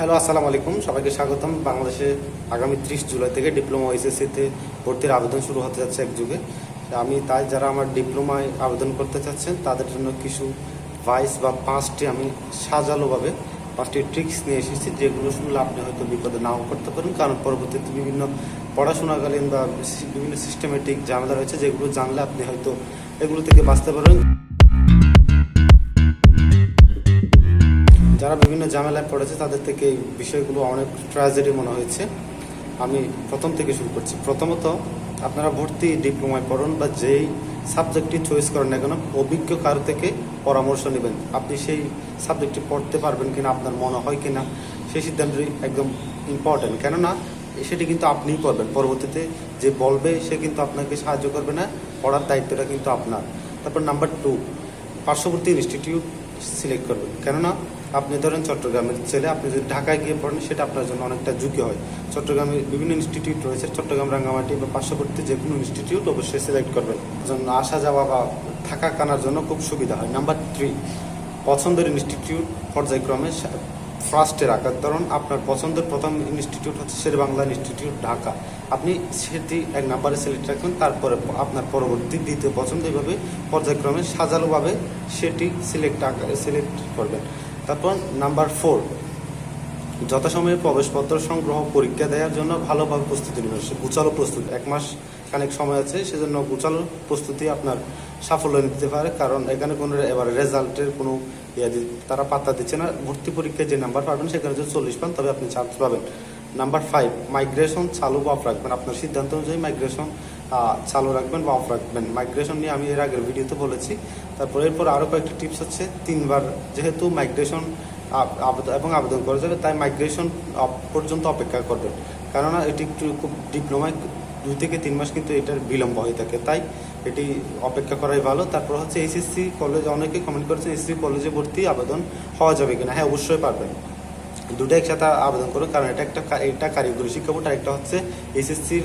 Hello, আসসালামু আলাইকুম। সবাইকে স্বাগতম। বাংলাদেশে আগামী 30 জুলাই থেকে ডিপ্লোমা এইচএসসিতে ভর্তির আবেদন শুরু হতে যাচ্ছে একযোগে। তাই যারা আমার ডিপ্লোমায় আবেদন করতে চাচ্ছেন তাদের জন্য কিছু ভাইস বা 5টি আমি সাজালোভাবে 5টি ট্রিক্স নিয়ে এসেছি, যেগুলো শুনলে আপনি হয়তো বিপদে নাও করতে পারেন, কারণ পরবর্তীতে বিভিন্ন পড়াশোনাকালীন বা বিভিন্ন সিস্টেমেটিক ঝামেলা রয়েছে, যেগুলো জানলে আপনি হয়তো এগুলো থেকে বাঁচতে পারবেন। যারা বিভিন্ন ঝামেলায় পড়েছে তাদের থেকে এই বিষয়গুলো অনেক ট্র্যাজেডি মনে হয়েছে। আমি প্রথম থেকে শুরু করছি। প্রথমত, আপনারা ভর্তি ডিপ্লোমায় পড়ুন বা যেই সাবজেক্টটি চয়েস করেন না কেন, অভিজ্ঞ কারো থেকে পরামর্শ নেবেন। আপনি সেই সাবজেক্টটি পড়তে পারবেন কিনা, আপনার মনে হয় কিনা, সেই সিদ্ধান্তটি একদম ইম্পর্টেন্ট। কেননা সেটি কিন্তু আপনিই পড়বেন, পরবর্তীতে যে বলবে সে কিন্তু আপনাকে সাহায্য করবে না, পড়ার দায়িত্বটা কিন্তু আপনার। তারপর নাম্বার 2, পার্শ্ববর্তী ইনস্টিটিউট সিলেক্ট করবেন। কেননা আপনি ধরেন চট্টগ্রামের ছেলে, আপনি যদি ঢাকায় গিয়ে পড়েন সেটা আপনার জন্য অনেকটা ঝুঁকি হয়। চট্টগ্রামে বিভিন্ন ইনস্টিটিউট রয়েছে, চট্টগ্রাম, রাঙ্গামাটি বা পার্শ্ববর্তী যে কোনো ইনস্টিটিউট অবশ্যই সিলেক্ট করবেন, জন্য আসা যাওয়া বা থাকা কানার জন্য খুব সুবিধা হয়। নাম্বার 3, পছন্দের ইনস্টিটিউট পর্যায়ক্রমে ফার্স্টে রাখার। ধরুন আপনার পছন্দের প্রথম ইনস্টিটিউট হচ্ছে শেরেবাংলা ইনস্টিটিউট, ঢাকা। আপনি সেটি 1 নম্বরে সিলেক্ট রাখবেন, তারপরে আপনার পরবর্তী দ্বিতীয় পছন্দ, এইভাবে পর্যায়ক্রমে সাজালোভাবে সেটি সিলেক্ট করবেন। তারপর নাম্বার 4, যথাসময়ে প্রবেশপত্র সংগ্রহ, পরীক্ষা দেওয়ার জন্য ভালোভাবে প্রস্তুতি নেবেন। গুছালো প্রস্তুতি, 1 মাস খানেক সময় আছে, সেজন্য গুছালো প্রস্তুতি আপনার সাফল্য নিতে পারে। কারণ এখানে কোনো এবারে রেজাল্টের কোনো তারা পাত্তা দিচ্ছে না। ভর্তি পরীক্ষায় যে নাম্বার পাবেন সেখানে যদি 40 পান তবে আপনি চান্স পাবেন। নাম্বার 5, মাইগ্রেশন চালু বা অফ রাখবেন। আপনার সিদ্ধান্ত অনুযায়ী মাইগ্রেশন চালু রাখবেন বা অফ রাখবেন। মাইগ্রেশন নিয়ে আমি এর আগের ভিডিওতে বলেছি। এরপর আরও কয়েকটি টিপস হচ্ছে, 3বার যেহেতু মাইগ্রেশন আবেদন করা যাবে, তাই মাইগ্রেশন পর্যন্ত অপেক্ষা করবেন। কেননা এটি একটু খুব ডিপ্লোমায় 2 থেকে 3 মাস কিন্তু এটার বিলম্ব হয়ে থাকে, তাই এটি অপেক্ষা করাই ভালো। তারপর হচ্ছে এইচএসসি কলেজ, অনেকে কমেন্ট করেছেন এইচএসসি কলেজে ভর্তি আবেদন হওয়া যাবে কিনা। হ্যাঁ, অবশ্যই পারবেন। দুটো একসাথে আবেদন করুন, কারণ এটা কারিগরি শিক্ষা বোর্ড, আর একটা হচ্ছে এইচএসসির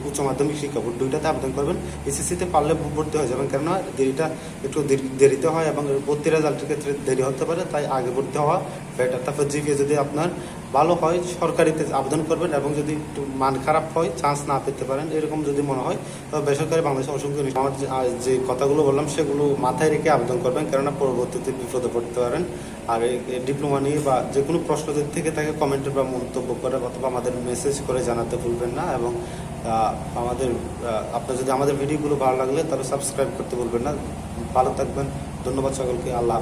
উচ্চ মাধ্যমিক শিক্ষা বোর্ড। দুইটাতে আবেদন করবেন। এসএসসিতে পারলে ভর্তি হয়ে যাবেন, কেননা দেরিটা একটু দেরিতে হয় এবং ভর্তি রেজাল্টের ক্ষেত্রে দেরি হতে পারে, তাই আগে ভর্তি হওয়া বেটার। তারপর জিপিএ যদি আপনার ভালো হয় সরকারিতে আবেদন করবেন, এবং যদি একটু মান খারাপ হয়, চান্স না পেতে পারেন এরকম যদি মনে হয়, তবে বেসরকারি বাংলাদেশে অসংখ্য আমার যে কথাগুলো বললাম সেগুলো মাথায় রেখে আবেদন করবেন, কেননা পরবর্তীতে বিপদে পড়তে পারেন। আর এই ডিপ্লোমা নিয়ে বা যে কোনো প্রশ্ন থেকে তাকে কমেন্টে বা মন্তব্য করে অথবা আমাদের মেসেজ করে জানাতে ভুলবেন না। এবং আপনার যদি আমাদের ভিডিওগুলো ভালো লাগলে তাহলে সাবস্ক্রাইব করতে ভুলবেন না। ভালো থাকবেন। ধন্যবাদ সকলকে। আল্লাহ।